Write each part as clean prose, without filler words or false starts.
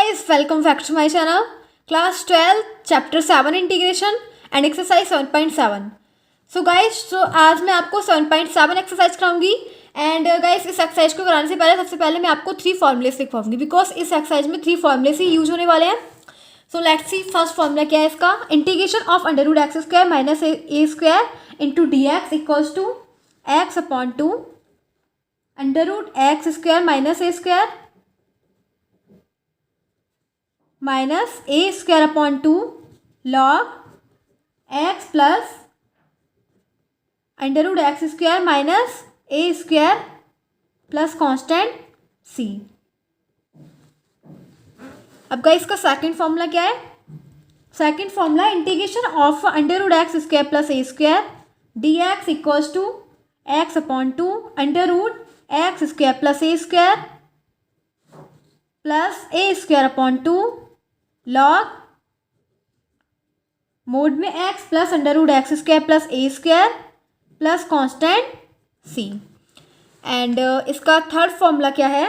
guys, welcome back to my channel. Class 12, Chapter 7 Integration and Exercise 7.7. So guys, आज मैं आपको 7.7 exercise कराऊंगी and guys इस exercise को कराने से पहले सबसे पहले मैं आपको 3 फॉर्मूले सिखाऊंगी बिकॉज इस एक्सरसाइज में 3 फॉर्मूले ही यूज होने वाले हैं. So let's see first formula क्या है इसका. Integration of under root x square minus a square into d x equals to x upon two under root x square minus a square minus a square upon two log x plus under root x square minus a square plus constant c. अब guys इसका second formula क्या है. Second formula integration of under root x square plus a square d x equals to x upon two under root x square plus a square upon two log mod में x plus under root x square plus a square plus constant c. And इसका third formula क्या है.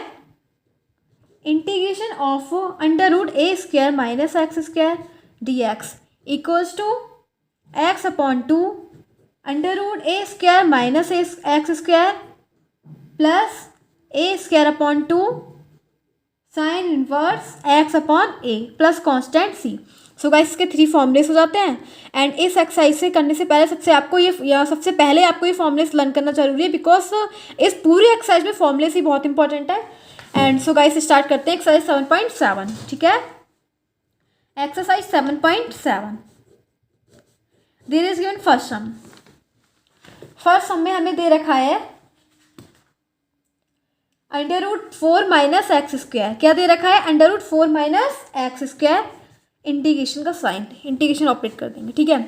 Integration of under root a square minus x square d x equals to x upon two under root a square minus x square plus a square upon two sine inverse x upon a plus constant c. So guys इसके 3 formulas हो जाते हैं and इस exercise से करने से पहले सबसे पहले आपको ये फॉर्मूलेस लर्न करना जरूरी है बिकॉज इस पूरी एक्सरसाइज में फॉर्मूलेस ही बहुत इंपॉर्टेंट है. एंड सो गाइस स्टार्ट करते हैं एक्सरसाइज 7.7. ठीक है, exercise 7.7 there is given first sum. First sum में हमें दे रखा है under root 4 minus x square. क्या दे रखा है. Under root 4 minus x square. Integration का साइन, इंटीग्रेशन ऑपरेट कर देंगे. ठीक है,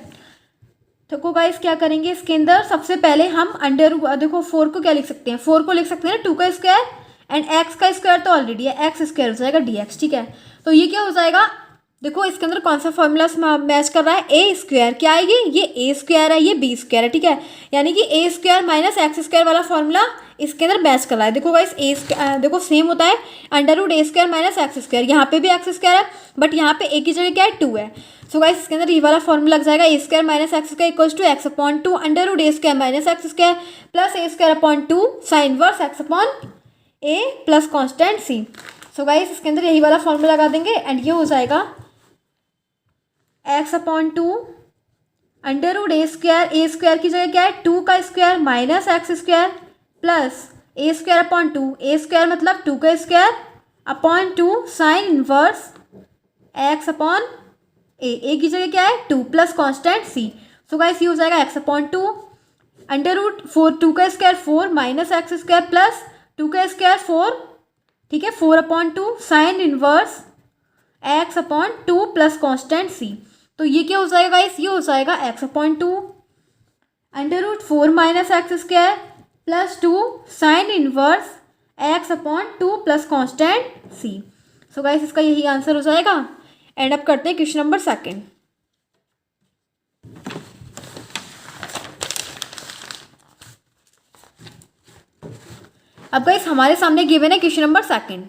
तो गाइस क्या करेंगे इसके अंदर. सबसे पहले हम अंडर देखो 4 को क्या लिख सकते हैं. 4 को लिख सकते हैं 2 का स्क्वायर एंड एक्स का स्क्वायर तो ऑलरेडी है, एक्स स्क्वायर हो जाएगा डी एक्स. ठीक है, तो ये क्या हो जाएगा. देखो इसके अंदर कौन सा फॉर्मूला मैच कर रहा है. ए स्क्वायर क्या है ये ए स्क्वायर है, ये बी स्क्वायर है. ठीक है, यानी कि a square minus x square वाला फॉर्मूला इसके अंदर मैच कर रहा है. देखो गाइस देखो सेम होता है under root a square minus x square. यहाँ पे भी एक्स स्क्वायर है बट यहाँ पे ए की जगह क्या है 2 है. सो गाइस इसके अंदर ये वाला फॉर्मूला लग जाएगा a square minus x square equals to x upon two under root a square minus x square plus a square upon two sine inverse x upon a plus constant c. So guys इसके अंदर यही वाला formula लगा देंगे and ये हो जाएगा x upon two under root a square की जगह क्या है 2 का square minus x square plus a square upon two. A square मतलब 2 का square upon two sine inverse x upon a की जगह क्या है 2 plus constant c. So guys ये हो जाएगा x upon two under root 2 का square 4 minus x square plus 2 का स्क्वायर 4. ठीक है, 4 upon two sine inverse x upon 2 plus constant c. तो ये क्या हो जाएगा गाइस. ये हो जाएगा x upon two under root 4 minus x square plus 2 sine inverse x upon 2 plus constant c. So guys इसका यही आंसर हो जाएगा. एंड अब करते हैं क्वेश्चन नंबर 2. अब गाइस हमारे सामने गिवन है क्वेश्चन नंबर 2.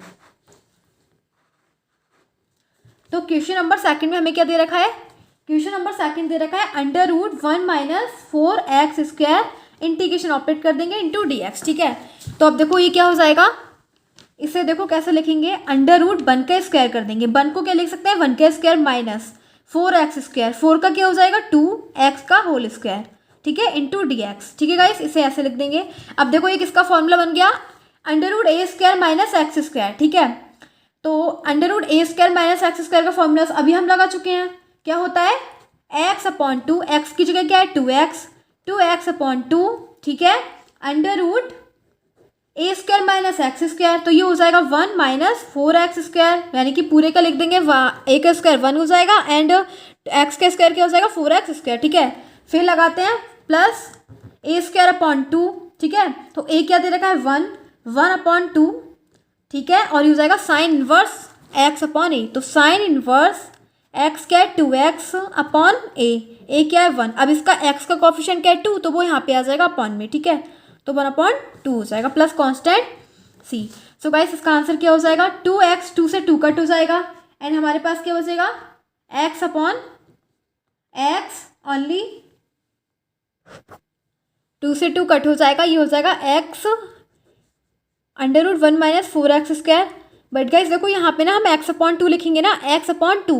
तो क्वेश्चन नंबर 2 में हमें क्या दे रखा है. क्वेश्चन नंबर 2 दे रखा है under root 1 minus 4 x square integration operate कर देंगे इंटू डी एक्स. ठीक है, तो अब देखो ये क्या हो जाएगा. इसे देखो कैसे लिखेंगे. अंडर रूट 1 का स्क्वायर कर देंगे. 1 को क्या लिख सकते हैं 1 का स्क्वायर माइनस 4 एक्स स्क्वायर. 4 का क्या हो जाएगा 2 एक्स का होल स्क्वायर. ठीक है, इंटू डी एक्स. ठीक है गाइस, इसे ऐसे लिख देंगे. अब देखो ये किसका फॉर्मूला बन गया. Under root a square minus x square. ठीक है, तो under root a square minus x square का फॉर्मूला अभी हम लगा चुके हैं. क्या होता है एक्स अपॉन टू. एक्स की जगह क्या है 2x अपॉन टू. ठीक है, under root a square minus x square. तो ये हो जाएगा 1 माइनस 4x स्क्वायर यानी कि पूरे का लिख देंगे. ए का स्क्वायर 1 हो जाएगा एंड एक्स का स्क्वायर क्या हो जाएगा 4x स्क्वायर. ठीक है, फिर लगाते हैं plus a square upon to. ठीक है, तो ए क्या दे रखा है 1 अपॉन टू. ठीक है, और ये हो जाएगा sign inverse x upon a. तो साइन इनवर्स एक्स क्या है 2x अपॉन ए क्या है 1. अब इसका x का कोफिशिएंट क्या है 2 तो वो यहाँ पे आ जाएगा अपॉन में. ठीक है, तो 1 अपॉन 2 हो जाएगा plus constant c. So guys इसका आंसर क्या हो जाएगा 2x 2 से 2 कट हो जाएगा एंड हमारे पास क्या बचेगा, एक्स अपॉन एक्स ओनली, 2 से 2 कट हो जाएगा, ये हो जाएगा x under root 1 minus 4x square. But guys देखो यहाँ पे ना हम x अपॉन 2 लिखेंगे ना, x अपॉन 2,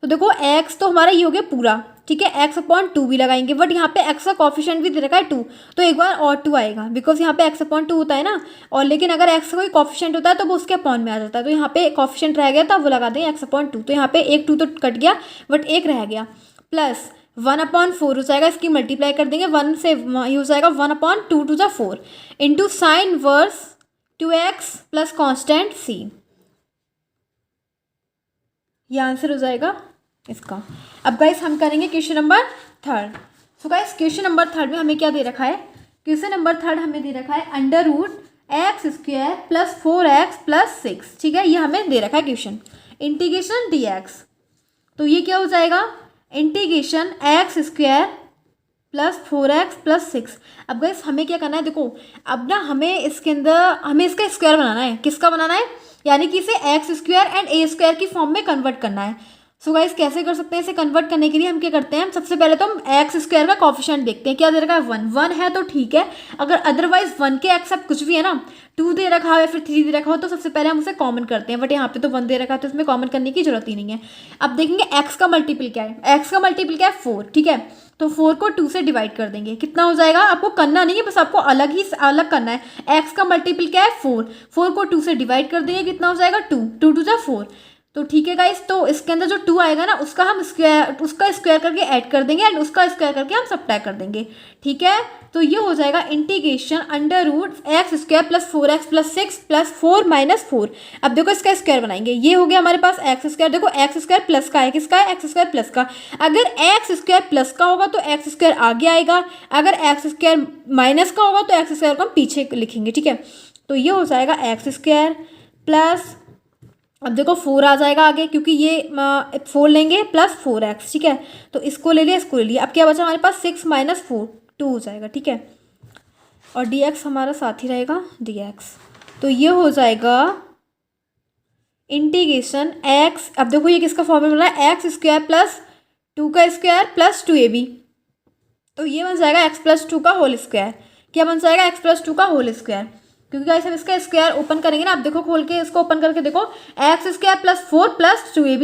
तो देखो x तो हमारा ये हो गया पूरा, ठीक है, x अपॉन 2 भी लगाएंगे, बट यहाँ पे x का कॉफिशिएंट भी दे रखा है 2, तो एक बार और 2 आएगा, बिकॉज यहाँ पे x अपॉन 2 होता है ना, और लेकिन अगर x का कोई कॉफिशिएंट होता है तो वो उसके अपॉन में आ जाता है, तो यहाँ पे कॉफिशिएंट रह गया तो वो लगा देंगे x अपॉन 2, तो यहाँ पे एक 2 तो कट गया बट एक रह गया, प्लस 1/4 हो जाएगा, इसकी मल्टीप्लाई कर देंगे, 1 से ये हो जाएगा 1/2 to the 4 into sine inverse 2x plus constant c, ये आंसर हो जाएगा इसका। अब गाइस हम करेंगे question number 3। So guys question number 3 में हमें क्या दे रखा है, क्वेश्चन नंबर 3 हमें दे रखा है under root x square plus 4x plus 6, ठीक है, ये हमें दे रखा है क्वेश्चन, इंटीग्रेशन dx, तो ये क्या हो जाएगा, integration x square plus 4x plus 6। अब गाइस हमें क्या करना है, देखो अब ना हमें इसके अंदर हमें इसका स्क्वायर बनाना है, किसका बनाना है, यानी कि इसे x square and A square की फॉर्म में कन्वर्ट करना है। सो गाइस कैसे कर सकते हैं इसे कन्वर्ट करने के लिए, हम क्या करते हैं, सबसे पहले तो हम एक्स स्क्वायर का कॉफिशिएंट देखते हैं, क्या दे रखा है 1 है तो ठीक है, अगर अदरवाइज 1 के एक्सेप्ट कुछ भी है ना, 2 दे रखा हो या फिर 3 दे रखा हो तो सबसे पहले हम उसे कॉमन करते हैं, बट यहाँ पे तो 1 दे रखा है तो इसमें कॉमन करने की जरूरत ही नहीं है। अब देखेंगे एक्स का मल्टीपल क्या है, एक्स का मल्टीपल क्या है 4, ठीक है, तो 4 को 2 से डिवाइड कर देंगे, कितना हो जाएगा, आपको करना नहीं है, बस आपको अलग करना है, एक्स का मल्टीपल क्या है 4 को 2 से डिवाइड कर देंगे, कितना हो जाएगा 2 2 टू जा 4, तो ठीक है गाइस, तो इसके अंदर जो 2 आएगा ना उसका स्क्वायर करके ऐड कर देंगे एंड उसका स्क्वायर करके हम सब्ट्रैक्ट कर देंगे, ठीक है, तो ये हो जाएगा integration under root x square plus 4x plus 6 plus 4 minus 4। अब देखो इसका स्क्वायर बनाएंगे, ये हो गया हमारे पास एक्स स्क्वायर, देखो एक्स स्क्वायर प्लस का है, किसका है, एक्स स्क्वायर प्लस का, अगर एक्स स्क्वायर प्लस का होगा तो एक्स स्क्वायर आगे आएगा, अगर एक्स स्क्वायर माइनस का होगा तो एक्स स्क्वायर को हम पीछे लिखेंगे, ठीक है, तो ये हो जाएगा एक्स स्क्वायर प्लस, अब देखो 4 आ जाएगा आगे क्योंकि ये 4 लेंगे प्लस 4x, ठीक है, तो इसको ले लिया इसको ले लिया, अब क्या बचा हमारे पास 6 माइनस 4 2 हो जाएगा, ठीक है, और dx हमारा साथ ही रहेगा dx, तो ये हो जाएगा इंटीग्रेशन x, अब देखो ये किसका फॉर्मूला बन रहा है, एक्स स्क्वायर प्लस 2 का स्क्वायर प्लस 2ab, तो ये बन जाएगा x प्लस 2 का होल स्क्वायर, क्या बन जाएगा x प्लस 2 का होल स्क्वायर, क्योंकि गाइस हम इसका स्क्वायर ओपन करेंगे ना, आप देखो खोल के इसको ओपन करके देखो, x square plus 4 plus 2ab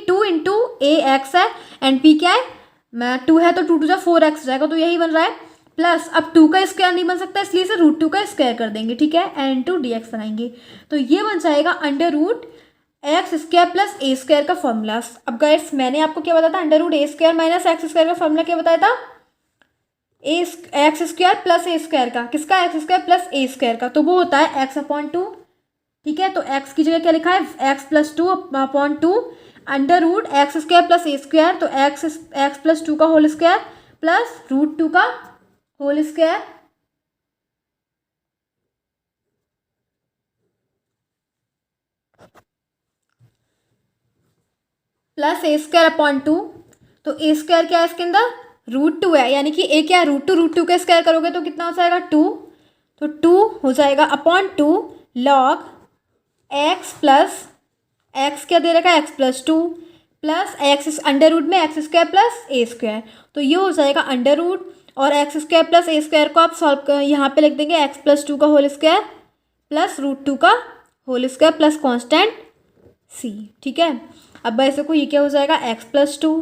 2 into a x है एंड पी क्या है, मैं 2 है तो 2 टू जा 4x हो जाएगा, तो यही बन रहा है, प्लस अब 2 का स्क्वायर नहीं बन सकता इसलिए इसे रूट 2 का स्क्वायर कर देंगे, ठीक है, एंड इंटू dx बनाएंगे, तो ये बन जाएगा under root x square plus a square का फॉर्मूला। अब गाइस मैंने आपको क्या बताया था, under root a square minus x square का फॉर्मूला क्या बताया था, x square plus a square का, किसका, x square plus a square का, तो वो होता है एक्स अपॉन 2, ठीक है, तो एक्स की जगह क्या लिखा है x plus 2 upon 2 under root x square plus a square, तो एक्स प्लस 2 का होल स्क्वायर प्लस रूट 2 का whole square plus a square upon 2, तो ए स्क्वायर क्या है इसके अंदर रूट 2 है, यानी कि ए क्या है रूट 2 का स्क्वायर करोगे तो कितना हो जाएगा 2, तो 2 हो जाएगा upon 2 log x plus x क्या दे रखा है x plus 2 plus x under root में x square plus a square, तो ये हो जाएगा अंडर रूट और x square plus a square को आप सॉल्व यहाँ पे लिख देंगे एक्स प्लस 2 का होल स्क्वायर प्लस रूट 2 का whole square plus constant c, ठीक है। अब ऐसे को ये क्या हो जाएगा एक्स प्लस 2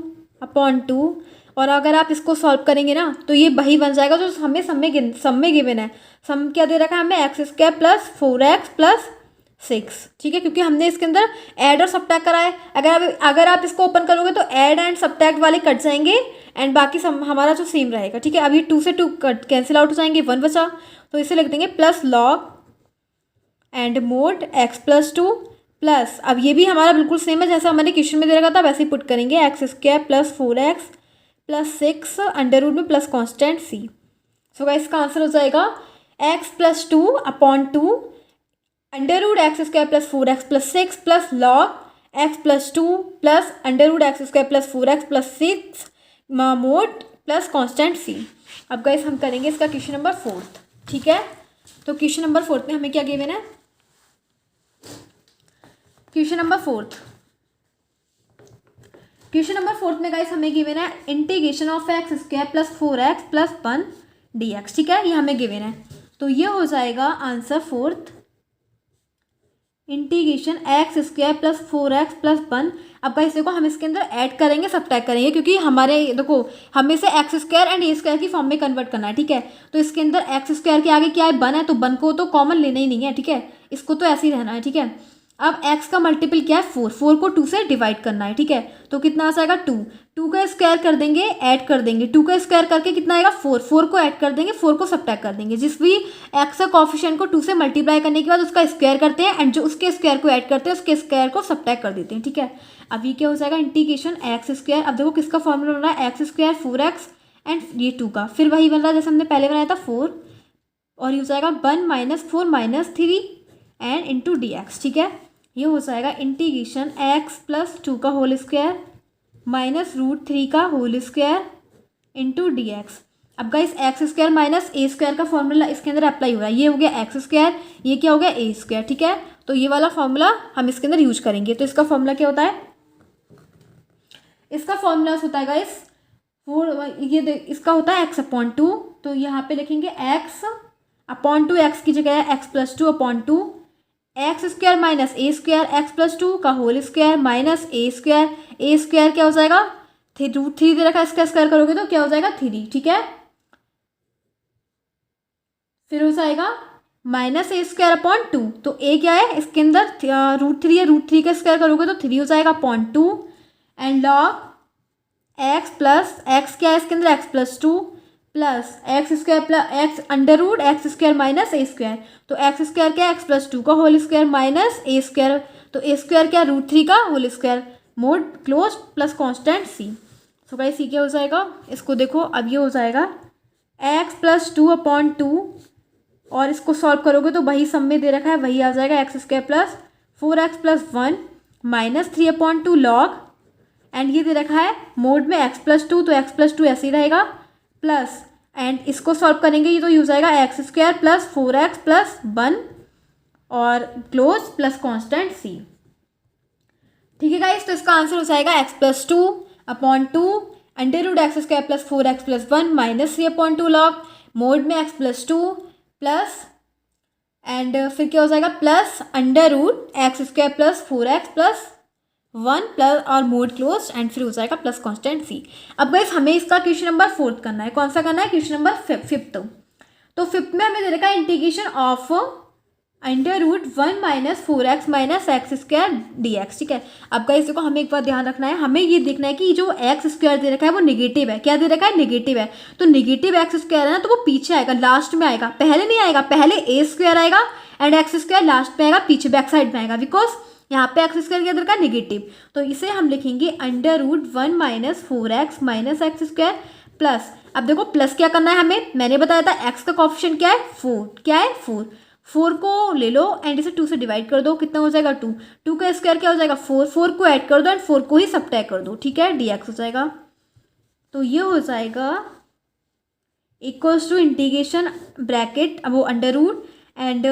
अपॉन 2, और अगर आप इसको सॉल्व करेंगे ना तो ये वही बन जाएगा जो हमें सब में गिवन है, सम क्या दे रखा है हमें x square plus 4x plus 6, ठीक है, क्योंकि हमने इसके अंदर ऐड और सब्ट्रैक्ट करा है, अगर आप इसको ओपन करोगे तो ऐड एंड सब्ट्रैक्ट वाले कट जाएंगे एंड बाकी हमारा जो सेम रहेगा, ठीक है। अभी 2 से 2 कट कैंसिल आउट हो जाएंगे, 1 बचा, तो इसे लिख देंगे plus log and mode x plus 2 plus, अब ये भी हमारा बिल्कुल सेम है जैसा हमारे क्वेश्चन में दे रखा था वैसे ही पुट करेंगे x square plus 4x plus 6 under root में plus constant c. So guys इसका आंसर हो जाएगा x plus 2 upon 2 under root x square plus 4x plus 6 plus log x plus 2 plus under root x square plus 4x plus 6 mod plus constant c. अब guys हम करेंगे इसका question number 4, ठीक है। तो क्वेश्चन नंबर 4 में हमें क्या गिवन है, क्वेश्चन नंबर 4 क्वेश्चन नंबर 4 में गाइस हमें गिवन है integration of x square plus 4x plus 1 dx, ठीक है, ये हमें गिवन है। तो ये हो जाएगा answer 4th, integration x square plus 4x plus 1। अब गाइस देखो हम इसके अंदर ऐड करेंगे सब्ट्रैक्ट करेंगे, क्योंकि हमारे देखो हमें से x square and A square की फॉर्म में कन्वर्ट करना है, ठीक है। तो इसके अंदर एक्स स्क्वायर के आगे क्या है, 1 है, तो 1 को तो कॉमन लेना ही नहीं है, ठीक है, इसको तो ऐसे ही रहना है, ठीक है। अब x का मल्टीपल क्या है, 4 को 2 से डिवाइड करना है, ठीक है। तो कितना आ जाएगा 2 का स्क्वायर कर देंगे, ऐड कर देंगे, 2 का स्क्वायर करके कितना आएगा 4 को ऐड कर देंगे, 4 को सब्ट्रैक्ट कर देंगे। जिस भी x का कोफिशिएंट को 2 से मल्टीप्लाई करने के बाद उसका स्क्वायर करते हैं एंड जो उसके स्क्वायर को ऐड करते हैं उसके स्क्वायर को सब्ट्रैक्ट कर देते हैं, ठीक है। अब ये क्या हो जाएगा इंटीग्रेशन एक्स स्क्वायर। अब देखो किसका फॉर्मूला बन रहा है, एक्स स्क्वायर 4x एंड ये 2 का, फिर वही बन रहा है जैसे हमने पहले बनाया था 4, और ये हो जाएगा 1 - 4 - 3 एंड इंटू डी एक्स, ठीक है। ये हो जाएगा इंटीग्रेशन x प्लस 2 का होल स्क्वायर माइनस √3 का whole square into d x. अब guys x square minus a square का फॉर्मूला इसके अंदर अप्लाई हो रहा है, ये हो गया एक्स स्क्वायर, ये क्या हो गया ए स्क्वायर, ठीक है। तो ये वाला फॉर्मूला हम इसके अंदर यूज करेंगे। तो इसका फॉर्मूला क्या होता है, इसका फॉर्मूला होता है गाइस इसका होता है x/2। तो यहाँ पे लिखेंगे x/2, x की जगह है x+2/2, x square minus a square x+2 का whole square minus a square क्या हो जाएगा, √3 दे रखा है, इसका स्क्वायर करोगे तो क्या हो जाएगा 3, ठीक है। फिर हो जाएगा -a²/2, तो a क्या है इसके अंदर √3 है, √3 का स्क्वायर करोगे तो 3 हो जाएगा /2 and log x plus x क्या है इसके अंदर x+2 plus x square plus x √x² minus a square. तो एक्स स्क्वायर क्या है x+2 का whole square minus a square, तो ए स्क्वायर क्या √3 का whole square mod close plus constant c। So guys c क्या हो जाएगा, इसको देखो अब ये हो जाएगा x+2/2 और इसको सॉल्व करोगे तो वही सम में दे रखा है, वही आ जाएगा x² plus 4x plus 1 minus 3/2 log and ये दे रखा है मोड में x+2, तो x+2 ऐसे ही रहेगा प्लस एंड इसको सॉल्व करेंगे ये तो यूज आएगा x² प्लस 4x प्लस 1 और क्लोज प्लस कांस्टेंट c, ठीक है गाइस। तो इसका आंसर हो जाएगा x+2/2 √x² plus 4x plus 1 minus 3/2 log mod में x+2 प्लस एंड फिर क्या हो जाएगा plus √x² plus 4x plus 1 plus और मोड क्लोज एंड फिर हो जाएगा प्लस कांस्टेंट c। अब गाइस हमें इसका क्वेश्चन नंबर 4 करना है, कौन सा करना है, क्वेश्चन नंबर 5th। तो 5th में हमें दे रखा है integration of √1 - 4x - x² dx, ठीक है। अब गाइस देखो हमें एक बात ध्यान रखना है, हमें ये देखना है कि जो x² दे रखा है वो नेगेटिव है, क्या दे रखा है नेगेटिव है। तो नेगेटिव x² है ना, तो वो पीछे आएगा, लास्ट में आएगा, पहले नहीं आएगा, पहले a² आएगा एंड x² लास्ट में आएगा, पीछे बैक साइड में आएगा, बिकॉज यहाँ पे x² क्या दे रखा है नेगेटिव। तो इसे हम लिखेंगे √1 - 4x - x² प्लस, अब देखो प्लस क्या करना है हमें, मैंने बताया था x का कोएफिशिएंट क्या है 4, क्या है 4 को ले लो एंड इसे 2 से डिवाइड कर दो, कितना हो जाएगा 2 का स्क्वायर क्या हो जाएगा 4 को ऐड कर दो एंड 4 को ही सब्ट्रैक्ट कर दो, ठीक है, dx हो जाएगा। तो ये हो जाएगा इक्वल्स टू इंटीग्रेशन ब्रैकेट अब वो √ एंड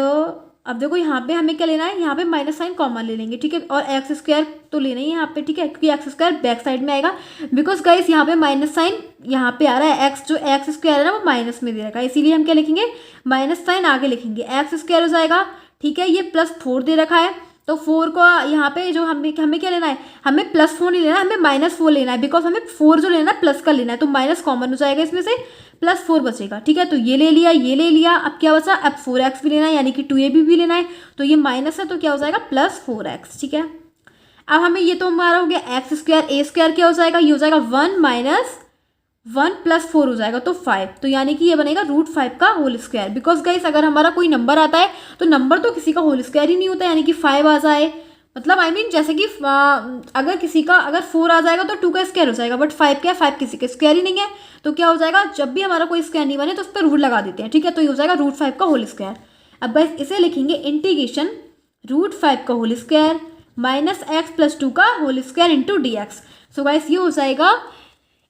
अब देखो यहाँ पे हमें क्या लेना है, यहाँ पे माइनस साइन कॉमन ले लेंगे, ठीक है, और x² तो लेना ही है यहाँ पे, ठीक है, क्योंकि x² बैक साइड में आएगा, बिकॉज गाइस यहाँ पे माइनस साइन यहाँ पे आ रहा है, जो x² है ना वो माइनस में दे रखा है, इसीलिए हम क्या लिखेंगे माइनस साइन आगे लिखेंगे, x² हो जाएगा, ठीक है। ये +4 दे रखा है, तो 4 को यहाँ पे जो हमें क्या लेना है, हमें +4 नहीं लेना है, हमें -4 लेना है, बिकॉज हमें 4 जो लेना है प्लस का लेना है, तो माइनस कॉमन हो जाएगा इसमें से, +4 बचेगा, ठीक है। तो ये ले लिया, ये ले लिया, अब क्या बचा, अब 4x भी लेना है, यानी कि 2ab भी लेना है, तो ये माइनस है तो क्या हो जाएगा +4x, ठीक है। अब हमें ये तो हमारा हो गया x² a² क्या हो जाएगा, ये हो जाएगा 1 - 1 + 4 हो जाएगा तो 5, तो यानी कि ये बनेगा √5 का होल स्क्वायर, बिकॉज गाइस अगर हमारा कोई नंबर आता है तो नंबर तो किसी का होल स्क्वायर ही नहीं होता, यानी कि 5 आ जाए, मतलब आई मीन जैसे कि अगर किसी का अगर 4 आ जाएगा तो 2 का स्क्वायर हो जाएगा, बट 5 क्या है, 5 किसी का स्क्वायर ही नहीं है, तो क्या हो जाएगा जब भी हमारा कोई स्क्वायर नहीं बने तो उस पर रूट लगा देते हैं, ठीक है। तो ये हो जाएगा √5 का होल स्क्वायर। अब गाइस इसे लिखेंगे इंटीग्रेशन √5 का होल स्क्वायर माइनस x+2 का whole square into dx। So guys ये हो जाएगा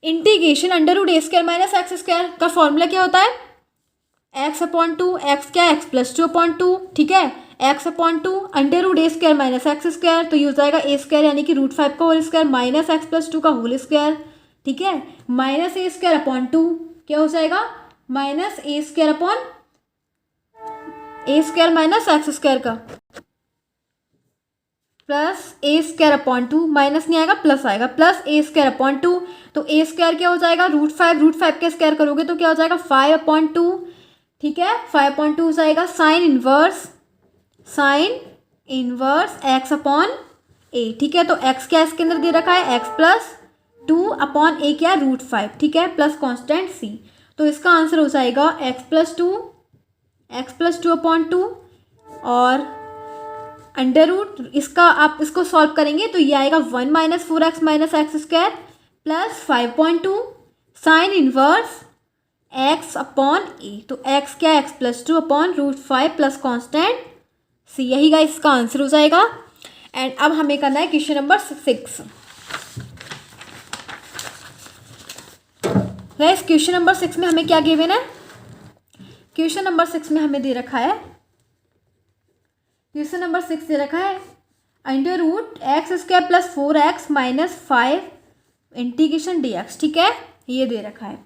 इंटीग्रेशन √a² - x² का फॉर्मूला क्या होता है x/2, x क्या x+2/2, ठीक है, x upon two under root a square minus x square, तो ये हो जाएगा ए स्क्वायर यानी कि रूट 5 का whole square minus x plus 2 का होल स्क्वायर, ठीक है, माइनस ए स्क्वायर अपॉन 2 क्या हो जाएगा minus a square upon A square minus x square का plus a square upon 2 minus नहीं आएगा प्लस आएगा प्लस ए स्क्वायर अपॉन 2, तो ए स्क्वायर क्या हो जाएगा रूट 5 के स्क्वायर करोगे तो क्या हो जाएगा 5 अपॉन 2, ठीक है 5 अपॉन 2 हो जाएगा साइन इनवर्स एक्स अपॉन ए, ठीक है, तो एक्स क्या इसके अंदर दे रखा है एक्स प्लस 2 अपॉन ए क्या रूट 5, ठीक है, प्लस कॉन्स्टेंट सी, तो इसका आंसर हो जाएगा एक्स प्लस टू अपॉन 2 और अंडर रूट इसका आप इसको सॉल्व करेंगे तो ये आएगा 1 minus 4x minus x square plus 5.2 sine inverse x upon a, तो x क्या है x plus 2 upon root 5 plus constant c, यही गाइस इसका आंसर हो जाएगा। एंड अब हमें करना है question number 6। Guys question number 6 में हमें क्या गिवन है, क्वेश्चन नंबर 6 में हमें दे रखा है क्वेश्चन नंबर 6 दे रखा है under root x square plus 4x minus 5 integration dx, ठीक है, ये दे रखा है।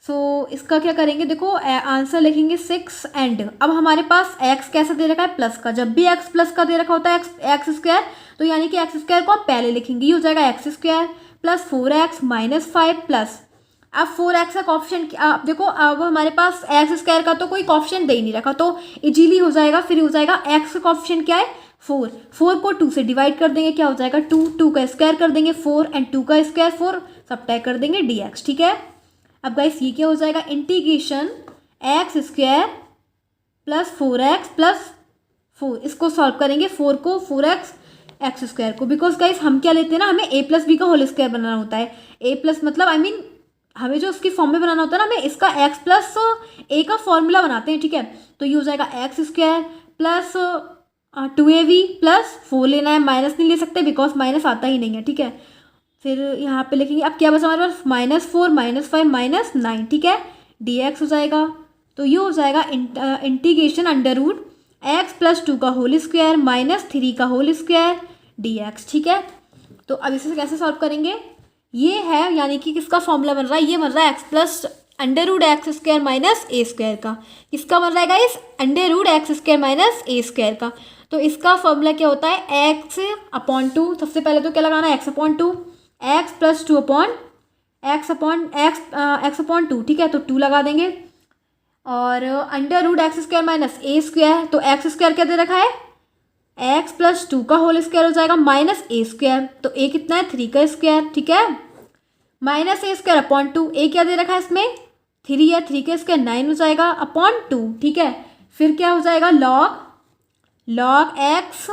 सो इसका क्या करेंगे, देखो आंसर लिखेंगे 6 एंड अब हमारे पास x कैसा दे रखा है प्लस का, जब भी x प्लस का दे रखा होता है एक्स स्क्वायर तो यानी कि एक्स स्क्वायर को आप पहले लिखेंगे, ये हो जाएगा x square plus 4x minus 5 plus अब 4x का कॉफिशिएंट आप देखो, अब हमारे पास एक्स स्क्वायर का तो कोई कॉफिशिएंट दे ही नहीं रखा तो इजीली हो जाएगा, फिर हो जाएगा x का कॉफिशिएंट क्या है 4 को 2 से डिवाइड कर देंगे, क्या हो जाएगा 2 का स्क्वायर कर देंगे 4 एंड 2 का स्क्वायर 4 सब्ट्रैक्ट कर देंगे dx, ठीक है। अब गाइस ये क्या हो जाएगा integration x square plus 4x plus 4, इसको सॉल्व करेंगे 4 को 4x एक्स स्क्वायर को, बिकॉज गाइस हम क्या लेते हैं ना, हमें a प्लस बी का होल स्क्वायर बनाना होता है, a प्लस मतलब हमें जो उसकी फॉर्म में बनाना होता है ना, हमें इसका x प्लस ए का फॉर्मूला बनाते हैं, ठीक है, तो ये हो जाएगा x square plus 2ab plus 4 लेना है, माइनस नहीं ले सकते बिकॉज माइनस आता ही नहीं है, ठीक है, फिर यहाँ पे लिखेंगे अब क्या बचा हमारे पास -4 -5 -9, ठीक है, dx हो जाएगा, तो ये हो जाएगा integration under root x plus 2 का होल स्क्वायर माइनस 3 का होल स्क्वायर dx, ठीक है। तो अब इसे कैसे सॉल्व करेंगे, ये है यानी कि किसका फॉर्मूला बन रहा है, ये बन रहा है x plus under root x square minus a square का, किसका बन रहा है guys under root x square minus a square का, तो इसका फॉर्मूला क्या होता है एक्स अपॉन 2, सबसे पहले तो क्या लगाना है x upon 2 x plus 2 upon x upon 2, ठीक है, तो 2 लगा देंगे और under root x square minus a square, तो एक्स स्क्वायर क्या दे रखा है एक्स प्लस 2 का होल स्क्वायर हो जाएगा माइनस ए स्क्वायर, तो ए कितना है 3 का स्क्वायर, ठीक है, माइनस ए स्क्वायर अपॉन 2, ए क्या दे रखा है इसमें 3 है, 3 का स्क्वायर 9 हो जाएगा अपॉन 2, ठीक है, फिर क्या हो जाएगा लॉग एक्स,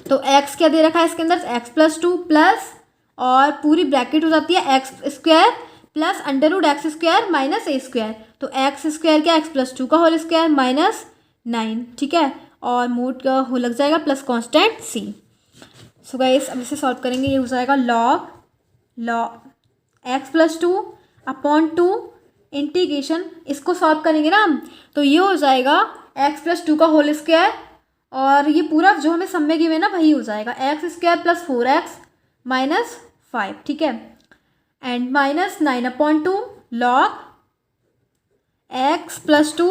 तो एक्स क्या दे रखा है इसके अंदर एक्स प्लस 2 प्लस और पूरी ब्रैकेट हो जाती है x square plus under root x square minus a square, तो एक्स स्क्वायर क्या एक्स प्लस 2 का होल स्क्वायर माइनस 9, ठीक है, और मोड का हो लग जाएगा plus constant c. So guys अब इसे सॉल्व करेंगे, ये हो जाएगा log x plus 2 upon 2 integration, इसको सॉल्व करेंगे ना हम तो ये हो जाएगा एक्स प्लस 2 का होल स्क्वायर और ये पूरा जो हमें सब में गिवन है ना वही हो जाएगा x square plus 4x minus 5, ठीक है, and minus 9 upon 2 log x plus 2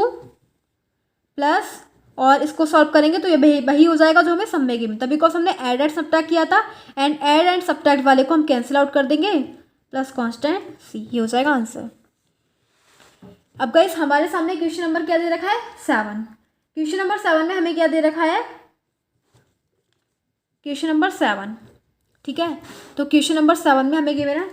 plus और इसको सॉल्व करेंगे तो ये वही हो जाएगा जो हमें सब में गिवन था, बिकॉज हमने ऐड एंड सब्ट्रैक्ट किया था एंड सब्ट्रैक्ट वाले को हम कैंसिल आउट कर देंगे प्लस कांस्टेंट सी, ये हो जाएगा आंसर। अब गाइस हमारे सामने क्वेश्चन नंबर क्या दे रखा है 7, क्वेश्चन नंबर 7 में हमें क्या दे रखा है क्वेश्चन नंबर 7, ठीक है, तो क्वेश्चन नंबर 7 में हमें गिवन है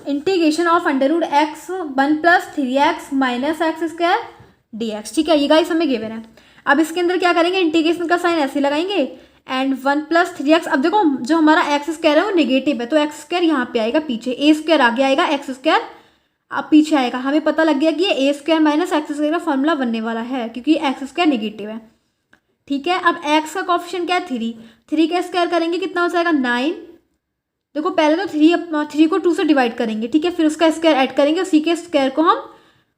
integration of under root x 1 plus 3x minus x square dx, ठीक है, ये गाइस हमें गिवन है। अब इसके अंदर क्या करेंगे इंटीग्रेशन का साइन ऐसे लगाएंगे एंड 1 प्लस 3x, अब देखो जो हमारा एक्स स्क्वायर है वो नेगेटिव है तो एक्स स्क्वायर यहाँ पे आएगा पीछे, ए स्क्वायर आगे आएगा एक्स स्क्वायर अब पीछे आएगा, हमें पता लग गया कि ये ए स्क्वायर माइनस एक्स स्क्वायर का फॉर्मूला बनने वाला है क्योंकि एक्स स्क्वायर नेगेटिव है, ठीक है। अब एक्स का कॉफिशिएंट क्या है 3 का स्क्वायर करेंगे कितना हो जाएगा 9, देखो पहले तो 3 को 2 से डिवाइड करेंगे, ठीक है, फिर उसका स्क्वायर ऐड करेंगे, उसी के स्क्वायर को हम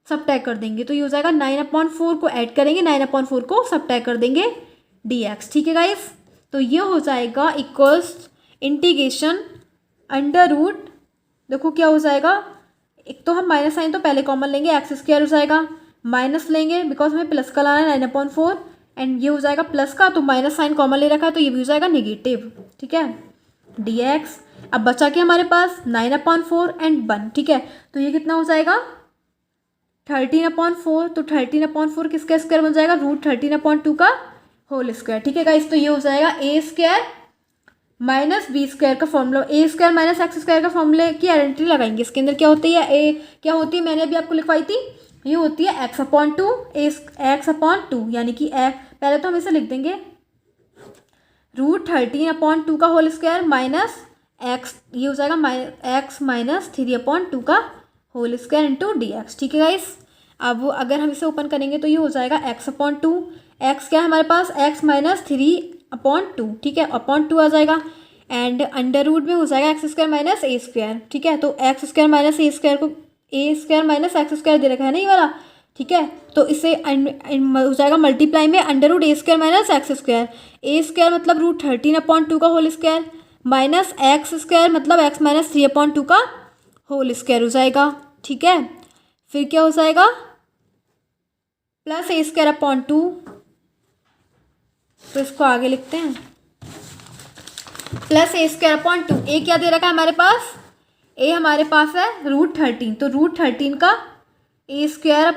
सबट्रैक्ट कर देंगे, तो ये हो जाएगा 9/4 को ऐड करेंगे, 9/4 को सबट्रैक्ट कर देंगे dx। ठीक है गाइस, तो ये हो जाएगा इक्वल्स इंटीग्रेशन अंडर रूट, देखो क्या हो जाएगा, एक तो हम माइनस साइन तो पहले कॉमन लेंगे, एक्स स्क्वायर हो जाएगा, माइनस लेंगे बिकॉज हमें प्लस का लाना है 9/4, एंड ये हो जाएगा प्लस का, तो माइनस साइन कॉमन ले रखा है तो ये भी हो जाएगा नेगेटिव। ठीक है, dx। अब बचा के हमारे पास 9/4 एंड 1। ठीक है, तो ये कितना हो जाएगा 13/4, तो 13/4 किसका स्क्वायर बन जाएगा, √13/2 का होल स्क्वायर। ठीक है गाइस, तो ये हो जाएगा a square minus B square का फॉर्मूला, ए स्क्वायर माइनस एक्स स्क्वायर का फॉर्मूले की आइडेंटिटी लगाएंगे। इसके अंदर क्या होती है, ए क्या होती है, मैंने अभी आपको लिखवाई थी, ये होती है x/2, x/2, यानी कि पहले तो हम इसे लिख देंगे √13/2 का होल स्क्वायर माइनस एक्स, ये हो जाएगा x माइनस 3/2 का होल स्क्वायर इंटू dx। ठीक है गाइस, अब अगर हम इसे ओपन करेंगे तो ये हो जाएगा x/2, x क्या है हमारे पास, x माइनस 3/2। ठीक है, /2 आ जाएगा, एंड अंडर रूट में हो जाएगा x square minus a square. ठीक है, तो x square minus a square को ए स्क्वायर माइनस एक्स स्क्वायर दे रखा है ना ये वाला। ठीक है, तो इससे हो जाएगा मल्टीप्लाई में under root a square minus x square, a square मतलब √13/2 का whole square minus x square मतलब एक्स माइनस 3/2 का होल स्क्वायर हो जाएगा। ठीक है, फिर क्या हो जाएगा प्लस a²/2, तो इसको आगे लिखते हैं प्लस a²/2। ए क्या दे रखा है हमारे पास, ए हमारे पास है √13, तो √13 का a²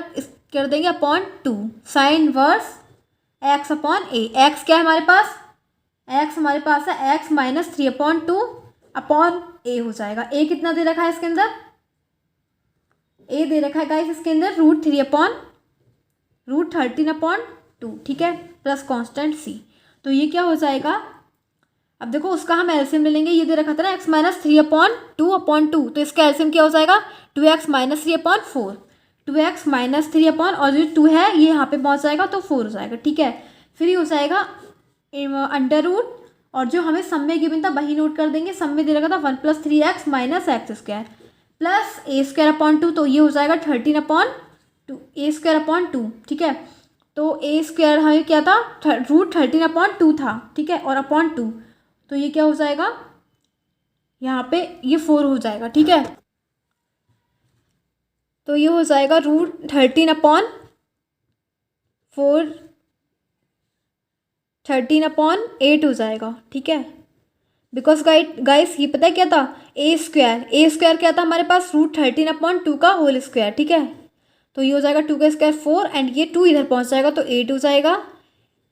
कर देंगे /2 साइन इनवर्स x/a। एक्स क्या है हमारे पास, एक्स हमारे पास है x माइनस 3/2 हो जाएगा। ए कितना दे रखा है इसके अंदर, ए दे रखा है गाइस इसके अंदर √13/2। ठीक है, प्लस कांस्टेंट सी, तो ये क्या हो जाएगा, अब देखो उसका हम एलसीएम ले लेंगे, ये दे रखा था ना x माइनस 3/2, तो इसका एलसीएम क्या हो जाएगा 2x माइनस 3/4, 2x माइनस 3 और जो 2 है ये यहाँ पे पहुँच जाएगा तो 4 हो जाएगा। ठीक है, फिर ये हो जाएगा अंडर रूट, और जो हमें सम में गिवन था वही नोट कर देंगे, सम में दे रखा था 1 + 3x minus x² plus a²/2, तो ये हो जाएगा 13/2 a²/2। ठीक है, तो a² हमें क्या था √13/2 था। ठीक है, और /2, तो ये क्या हो जाएगा यहाँ पे ये 4 हो जाएगा। ठीक है, तो ये हो जाएगा √13/4 13/8 हो जाएगा। ठीक है, बिकॉज गाइस ये पता है क्या था, a² क्या था हमारे पास √13/2 का होल स्क्वायर। ठीक है, तो ये हो जाएगा 2 का स्क्वायर 4, एंड ये 2 इधर पहुंच जाएगा तो 8 हो जाएगा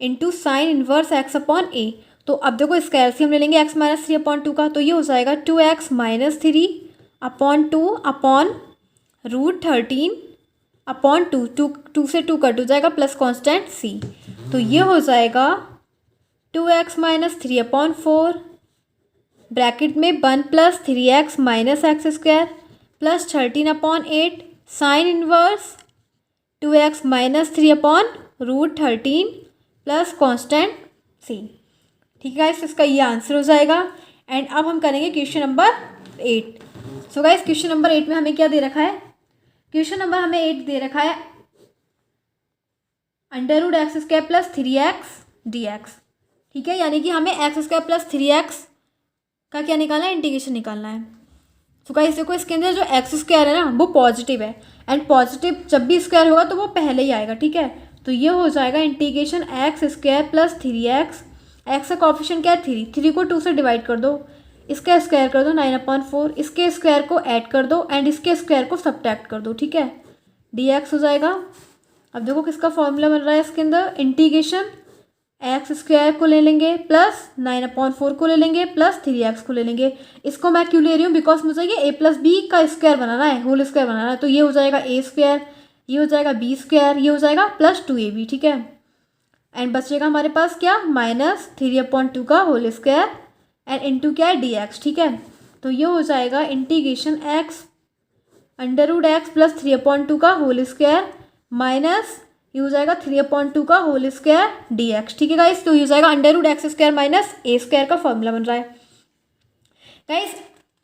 इंटू साइन इनवर्स x/a। तो अब देखो इसका एलसीएम ले लेंगे x माइनस 3/2 का, तो ये हो जाएगा 2x माइनस 3/2 अपॉन √13/2, 2 से 2 कट हो जाएगा प्लस कांस्टेंट c, तो ये हो जाएगा 2x माइनस 3/4 ब्रैकेट में 1 + 3x minus x² plus 13/8 sine inverse 2x minus 3/√13 plus constant c। ठीक है गाइस, इसका ये आंसर हो जाएगा। एंड अब हम करेंगे क्वेश्चन नंबर 8। सो गाइस क्वेश्चन नंबर 8 में हमें क्या दे रखा है, क्वेश्चन नंबर हमें 8 दे रखा है √x² + 3x dx। ठीक है, यानी कि हमें x² + 3x का क्या निकालना है, इंटीग्रेशन निकालना है। तो गाइस देखो इसके अंदर जो x² है ना वो पॉजिटिव है, एंड पॉजिटिव जब भी स्क्वायर होगा तो वो पहले ही आएगा। ठीक है, तो ये हो जाएगा इंटीग्रेशन x² + 3x, x का कोएफिशिएंट क्या है 3 को 2 से डिवाइड कर दो, इसका स्क्वायर कर दो 9/4, इसके स्क्वायर को ऐड कर दो एंड इसके स्क्वायर को सब्ट्रैक्ट कर दो। ठीक है, dx हो जाएगा। अब देखो किसका फॉर्मूला बन रहा है इसके अंदर, इंटीग्रेशन x² को ले लेंगे प्लस 9/4 को ले लेंगे प्लस 3x को ले लेंगे। इसको मैं क्यों ले रही हूँ, बिकॉज मुझे ये a + b का स्क्वायर बनाना है, होल स्क्वायर बनाना है, तो ये हो जाएगा a², ये हो जाएगा b², ये हो जाएगा प्लस 2ab। ठीक है, एंड बचेगा हमारे पास क्या माइनस 3/2 का होल स्क्वायर एंड इंटू क्या है dx। ठीक है, तो ये हो जाएगा इंटीग्रेशन x √x + 3/2 का होल स्क्वायर माइनस ये हो जाएगा 3/2 का होल स्क्वायर dx। ठीक है गाइस, तो ये हो जाएगा √x² माइनस a² का फॉर्मूला बन रहा है। गाइस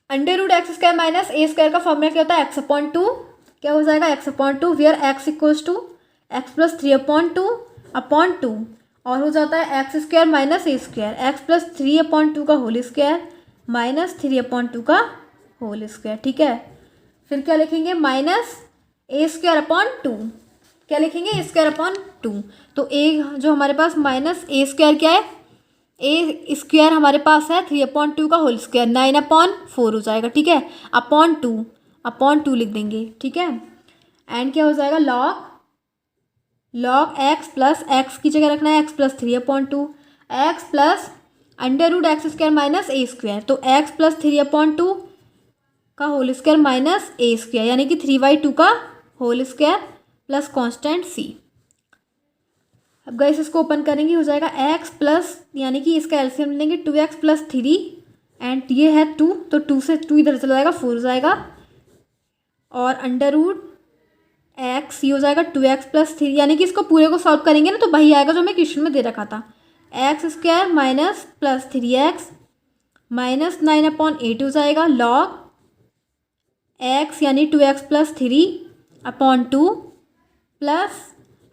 √x² माइनस a² का फॉर्मूला क्या होता है x/2 क्या हो जाएगा x upon two, where x equals to x plus three upon two upon two, और हो जाता है x square minus a square, x plus three upon two का whole square minus three upon two का whole square, ठीक है। फिर क्या लिखेंगे, minus a square upon two, क्या लिखेंगे, ए स्क्वायर अपॉन टू। तो ए जो हमारे पास माइनस ए स्क्वायर क्या है, ए स्क्वायर हमारे पास है थ्री अपॉन टू का whole square, nine upon four हो जाएगा, ठीक है, अपॉन टू लिख देंगे, ठीक है। एंड क्या हो जाएगा, लॉग एक्स प्लस एक्स की जगह रखना है x plus three upon two, x plus under root x square minus a square, तो x plus three upon two का whole square minus a square, यानी कि थ्री बाई टू का whole square plus constant c. अब guys इसको open करेंगे, हो जाएगा एक्स प्लस, यानी कि इसका एलसीएम लेंगे two x plus three, and ये है टू, तो टू से टू इधर चला जाएगा, फोर हो जाएगा, और अंडर रूट एक्स ये हो जाएगा टू एक्स प्लस थ्री, यानी कि इसको पूरे को सॉल्व करेंगे ना तो वही आएगा जो हमें क्वेश्चन में दे रखा था, x square minus plus three x minus nine upon eight हो जाएगा, लॉग एक्स यानी two x plus three upon two plus,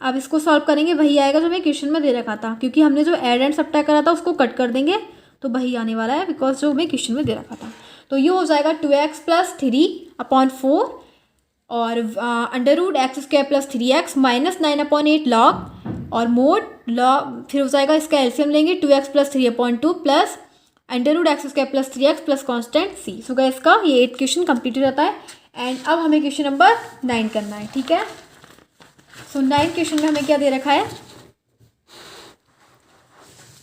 अब इसको सॉल्व करेंगे वही आएगा जो हमें क्वेश्चन में दे रखा था, क्योंकि हमने जो एड एंड सब्ट्रैक्ट करा था उसको कट कर देंगे तो वही आने वाला है, बिकॉज जो हमें क्वेश्चन में दे रखा था। तो ये हो जाएगा two x plus three upon four और under root x square plus three x minus nine upon eight log और मोड लॉग, फिर हो जाएगा इसका एलसीएम लेंगे two x plus three upon two plus under root x square plus three x plus constant c. So guys इसका ये 8 question complete हो जाता है। एंड अब हमें क्वेश्चन नंबर 9 करना है, ठीक है। सो 9 क्वेश्चन में हमें क्या दे रखा है,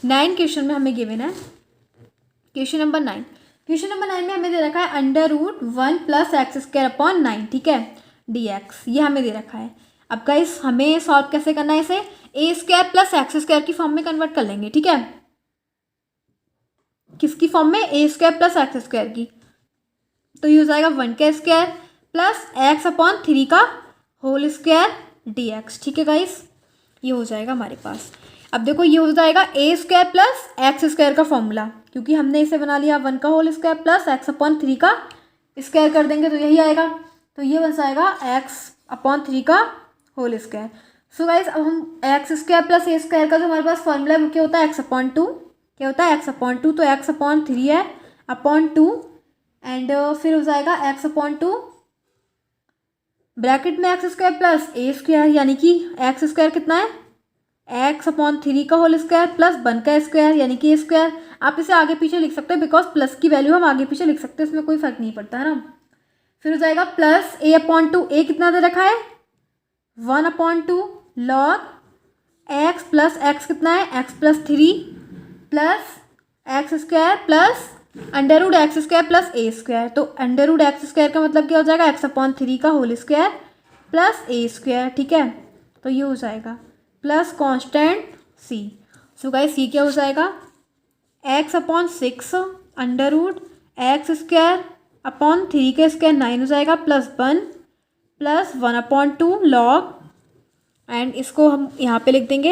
9 क्वेश्चन में हमें गिवन है क्वेश्चन नंबर 9। क्वेश्चन नंबर 9 में हमें दे रखा है under root one plus x square upon 9, ठीक है, डी एक्स, ये हमें दे रखा है। अब गाइस हमें सॉल्व कैसे करना है, इसे ए स्क्वायर प्लस एक्स स्क्वायर की फॉर्म में कन्वर्ट कर लेंगे, ठीक है। किसकी फॉर्म में, ए स्क्वायर प्लस एक्स स्क्वायर की, तो ये हो जाएगा वन का square plus x upon three का होल स्क्वायर डी एक्स, ठीक है गाइस, ये हो जाएगा हमारे पास। अब देखो ये हो जाएगा a square plus x square का फॉर्मूला, क्योंकि हमने इसे बना लिया वन का whole square plus x upon three का स्क्वायर कर देंगे तो यही आएगा, तो ये बन जाएगा एक्स अपॉन थ्री का होल स्क्वायर। सो गाइस अब हम x square plus a square का जो हमारे पास फॉर्मूला है वो क्या होता है, एक्स अपॉन टू, क्या होता है एक्स अपॉन टू, तो एक्स अपॉन थ्री है अपॉन टू, एंड फिर हो जाएगा एक्स अपॉन टू ब्रैकेट में x square plus a square, यानी कि एक्स स्क्वायर कितना है, एक्स अपॉन थ्री का होल स्क्वायर प्लस वन का स्क्वायर यानी कि ए स्क्वायर। आप इसे आगे पीछे लिख सकते हैं, बिकॉज प्लस की वैल्यू हम आगे पीछे लिख सकते हैं, इसमें कोई फर्क नहीं पड़ता है ना। फिर हो जाएगा plus a upon two, a कितना दे रखा है one upon two log x plus x कितना है x plus three plus x square plus under root x square plus a square, तो अंडर रूट एक्स स्क्वायर का मतलब क्या हो जाएगा, एक्स अपॉन थ्री का whole square plus a square, ठीक है, तो ये हो जाएगा plus constant c. So guys ये क्या हो जाएगा, x upon six under root x square upon three का स्क्वायर नाइन हो जाएगा plus one upon two log, and इसको हम यहाँ पे लिख देंगे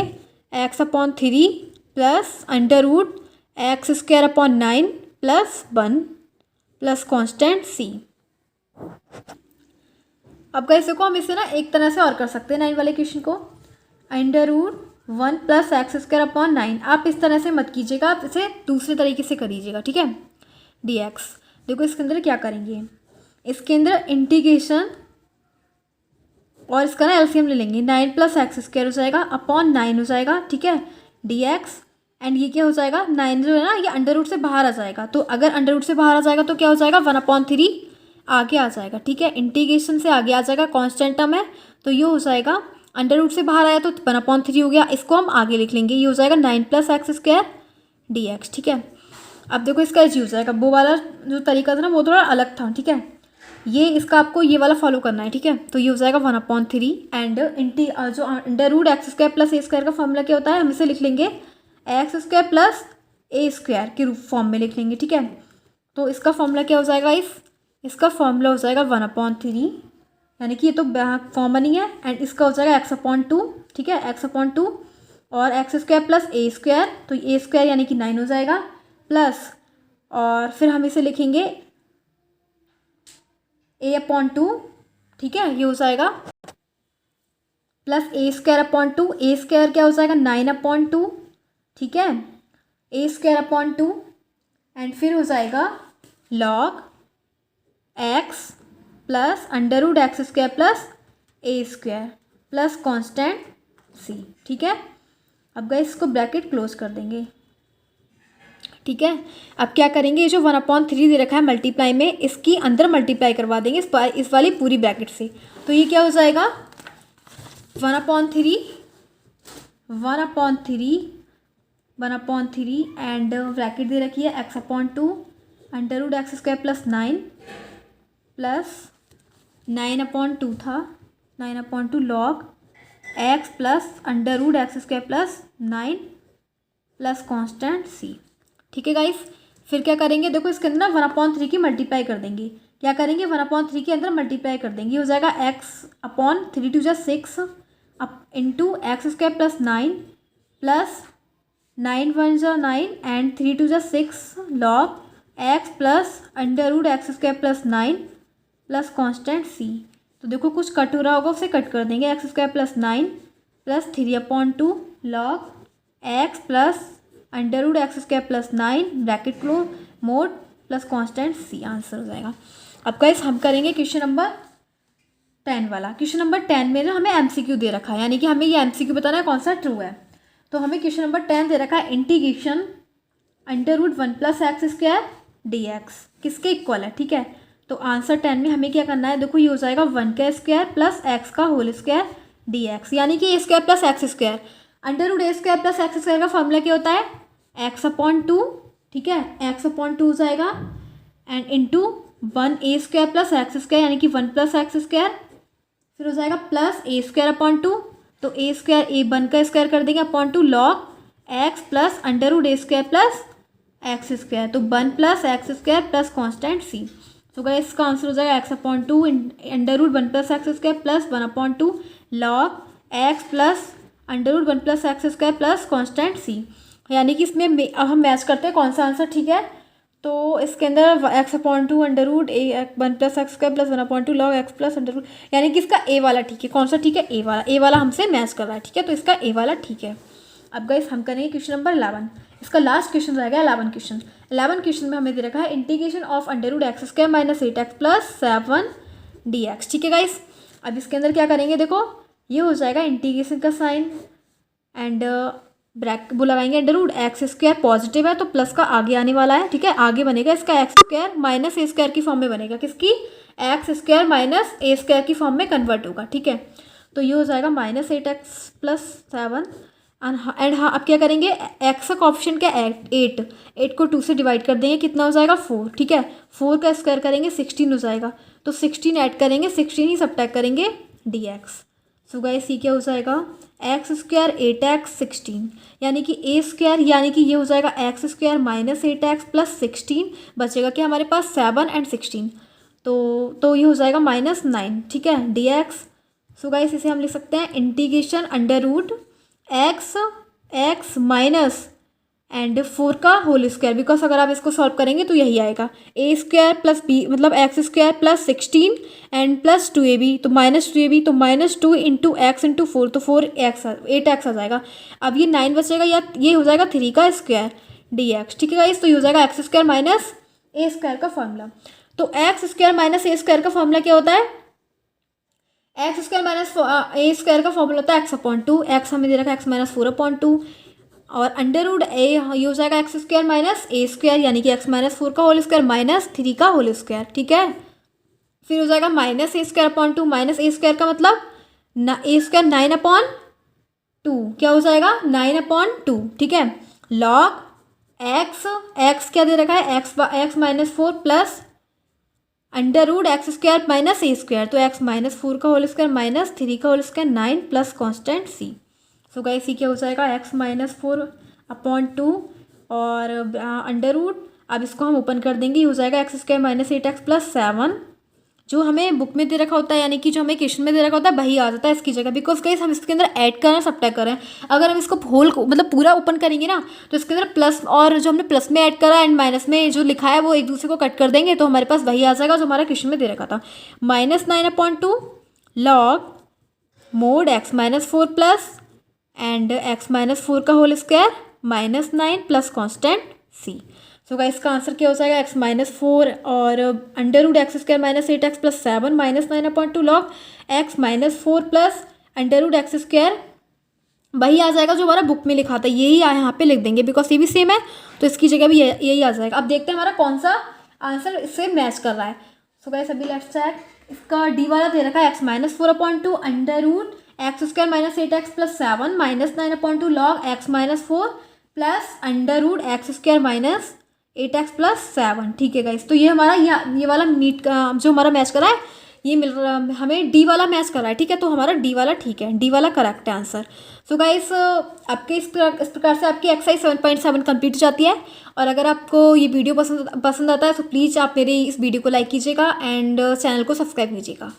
x upon three plus under root x square upon nine plus one plus constant c. अब गाइस देखो हम इसे ना एक तरह से और कर सकते हैं 9 वाले क्वेश्चन को, under root one plus x square upon nine, आप इस तरह से मत कीजिएगा, आप इसे दूसरे तरीके से करीजिएगा, ठीक है, डी एक्स। देखो इसके अंदर क्या करेंगे, इसके अंदर इंटीग्रेशन और इसका ना एलसीएम ले लेंगे, नाइन प्लस एक्स स्क्वायर हो जाएगा अपॉन नाइन हो जाएगा, ठीक है, डी एक्स, एंड ये क्या हो जाएगा, नाइन जो है ना ये अंडर रूट से बाहर आ जाएगा, तो अगर अंडर रूट से बाहर आ जाएगा तो क्या हो जाएगा, वन अपॉन थ्री आगे आ जाएगा, ठीक है, इंटीग्रेशन से आगे आ जाएगा, कांस्टेंट टर्म है, तो ये हो जाएगा अंडर रूट से बाहर आया तो वन अपॉन थ्री हो गया, इसको हम आगे लिख लेंगे, ये हो जाएगा nine plus x square d x, ठीक है। अब देखो इसका एच हो जाएगा, वो वाला जो तरीका था ना वो थोड़ा अलग था, ठीक है, ये इसका आपको ये वाला फॉलो करना है, ठीक है, तो ये हो जाएगा वन अपॉन थ्री, एंड जो under root x square plus a square का फॉर्मूला क्या होता है, हम इसे लिख लेंगे x square plus a square के रूप फॉर्म में लिख लेंगे, ठीक है, तो इसका फॉर्मूला क्या हो जाएगा, इसका फॉर्मूला हो जाएगा वन अपॉन थ्री, यानी कि ये तो फॉर्म बनी है, एंड इसका हो जाएगा एक्स अपॉन टू, ठीक है, एक्स अपॉन टू और x square plus a square, तो ए स्क्वायर यानी कि नाइन हो जाएगा प्लस, और फिर हम इसे लिखेंगे ए अपॉन टू ठीक है, ये हो जाएगा plus a square upon two, a square क्या हो जाएगा 9/2, ठीक है, ए स्क्वायर अपॉन 2 एंड फिर हो जाएगा log x plus under root x square plus a square plus constant c, ठीक है। अब गाइस इसको ब्रैकेट क्लोज कर देंगे, ठीक है। अब क्या करेंगे, ये जो 1/3 दे रखा है मल्टीप्लाई में, इसकी अंदर मल्टीप्लाई करवा देंगे इस वाली पूरी ब्रैकेट से। तो ये क्या हो जाएगा 1/3 एंड ब्रैकेट दे रखी है x/2 under root x square plus 9 plus 9/2 था 9/2 log x plus under root x square plus 9 plus constant c, ठीक है गाइस। फिर क्या करेंगे, देखो इसके अंदर ना 1/3 की मल्टीप्लाई कर देंगे। क्या करेंगे 1/3 के अंदर मल्टीप्लाई कर देंगे, हो जाएगा x/3 2 6 up into x square plus 9 plus 9 1 9 and 3 2 6 log x plus under root x square plus 9 plus constant c. तो देखो कुछ कट हो रहा होगा, उसे कट कर देंगे, x square plus 9 plus 3/2 log x plus under root x square plus 9 bracket close mod plus constant c, answer हो जाएगा। अब गाइस हम करेंगे क्वेश्चन नंबर 10 वाला। क्वेश्चन नंबर 10 में ना हमें एमसीक्यू दे रखा है, यानी कि हमें ये एमसीक्यू बताना है कौन सा ट्रू है। तो हमें क्वेश्चन नंबर 10 दे रखा है integration under root 1 plus x square d x किसके इक्वल है, ठीक है। तो आंसर 10 में हमें क्या करना है, देखो ये हो जाएगा 1 का स्क्वायर प्लस एक्स का होल स्क्वायर डी एक्स, यानी कि a square plus x square. Under root a square plus x square का फॉर्मूला क्या होता है x/2, ठीक है, x/2 हो जाएगा and into 1 a square plus x square यानी कि 1 प्लस एक्स स्क्वायर, फिर हो जाएगा प्लस ए स्क्वायर अपॉन 2, तो ए स्क्वायर ए 1 का स्क्वायर कर देंगे upon 2 log x plus under root a square plus x square, तो 1 plus x square plus constant c. तो गाइस इसका आंसर हो जाएगा x/2 under root 1 plus x square plus 1/2 log x plus under root 1 plus x square plus constant c. यानी कि इसमें अब हम मैच करते हैं कौन सा आंसर ठीक है। तो इसके अंदर x/2 under root 1 plus x square plus 1/2 log x plus under root, यानी कि इसका ए वाला ठीक है। कौन सा ठीक है, ए वाला हमसे मैच कर रहा है, ठीक है, तो इसका ए वाला ठीक है। अब गाइस हम करेंगे क्वेश्चन नंबर 11, इसका लास्ट क्वेश्चन रहेगा 11 क्वेश्चन में हमें दे रखा है integration of under root x square minus 8x plus 7 dx, ठीक है गाइस। अब इसके अंदर क्या करेंगे, देखो ये हो जाएगा इंटीग्रेशन का साइन एंड ब्रैकेट वो लगाएंगे, under root x square positive है तो प्लस का आगे आने वाला है, ठीक है, आगे बनेगा इसका x square minus a square की फॉर्म में बनेगा, किसकी x square minus a square की फॉर्म में कन्वर्ट होगा, ठीक है। तो ये हो जाएगा -8x प्लस 7 एंड हाँ अब क्या करेंगे, एक्स का कोएफिशिएंट क्या 8 को 2 से डिवाइड कर देंगे, कितना हो जाएगा 4, ठीक है, 4 का स्क्वायर करेंगे 16 हो जाएगा, तो 16 ऐड करेंगे 16 ही सबट्रैक्ट करेंगे dx। सो गाइस ये क्या हो जाएगा एक्स स्क्वायर 8x 16 यानी कि ए स्क्वायर, यानी कि ये हो जाएगा x square minus 8x plus 16, बचेगा क्या हमारे पास 7 एंड 16, तो ये हो जाएगा -9, ठीक है, dx। सो गाइस इसे हम लिख सकते हैं integration under root x minus and 4 का होल स्क्वायर, बिकॉज अगर आप इसको सॉल्व करेंगे तो यही आएगा ए स्क्वायर प्लस बी मतलब x square plus 16 and plus 2ab, तो -2ab, तो -2 इंटू एक्स इंटू 4, तो 8x आ जाएगा। अब ये 9 बचेगा, या ये हो जाएगा 3 का स्क्वायर dx, ठीक है गाइस। तो ये हो जाएगा x square minus a square का फॉर्मूला। तो x square minus a square का फॉर्मूला क्या होता है, x square minus a square का फॉर्मूला होता है x/2, एक्स हमें दे रखा है x माइनस 4/2 और अंडर रूट ए ये हो जाएगा x square minus a square यानी कि एक्स माइनस 4 का होल स्क्वायर माइनस 3 का होल स्क्वायर, ठीक है। फिर हो जाएगा -a²/2 माइनस ए स्क्वायर का मतलब ए स्क्वायर 9/2, क्या हो जाएगा 9/2, ठीक है, लॉग एक्स क्या दे रखा है x minus 4 plus under root x square minus a square, तो एक्स माइनस 4 का होल स्क्वायर माइनस 3 का whole square 9 plus constant c. So guys c क्या हो जाएगा x माइनस 4/2 और अंडर रूट, अब इसको हम ओपन कर देंगे, हो जाएगा x square minus 8x plus 7, जो हमें बुक में दे रखा होता है, यानी कि जो हमें क्वेश्चन में दे रखा होता है वही आ जाता है इसकी जगह, बिकॉज गाइस हम इसके अंदर ऐड कर रहे हैं सब्ट्रैक्ट कर रहे हैं। अगर हम इसको होल मतलब पूरा ओपन करेंगे ना तो इसके अंदर प्लस और जो हमने प्लस में ऐड करा एंड माइनस में जो लिखा है वो एक दूसरे को कट कर देंगे तो हमारे पास वही आ जाएगा जो हमारा क्वेश्चन में दे रखा था। -9/2 log mod x-4 plus and x-4 का whole square -9 plus constant c। So guys इसका आंसर क्या हो जाएगा, x-4 और √x² - 8x + 7 -9/2 log x-4 plus √x², वही आ जाएगा जो हमारा बुक में लिखा था, यही यहाँ पे लिख देंगे बिकॉज ये भी सेम है तो इसकी जगह भी यही आ जाएगा। अब देखते हैं हमारा कौन सा आंसर इससे मैच कर रहा है। सो गाइस अभी लेट्स चेक, इसका डी वाला दे रखा है x-4/2 √x² - 8x + 7 -9/2 log x-4 plus √x² - 8x + 7। ठीक है गाइस, तो ये हमारा ये वाला मीट का जो हमारा मैच करा है ये मिल रहा है हमें, डी वाला मैच कर रहा है। ठीक है, तो हमारा डी वाला ठीक है, डी वाला करेक्ट है आंसर। सो गाइस आपके इस प्रकार से आपकी एक्सरसाइज 7.7 कंप्लीट हो जाती है। और अगर आपको ये वीडियो पसंद आता है तो प्लीज़ आप मेरे इस वीडियो को लाइक कीजिएगा एंड चैनल को सब्सक्राइब कीजिएगा।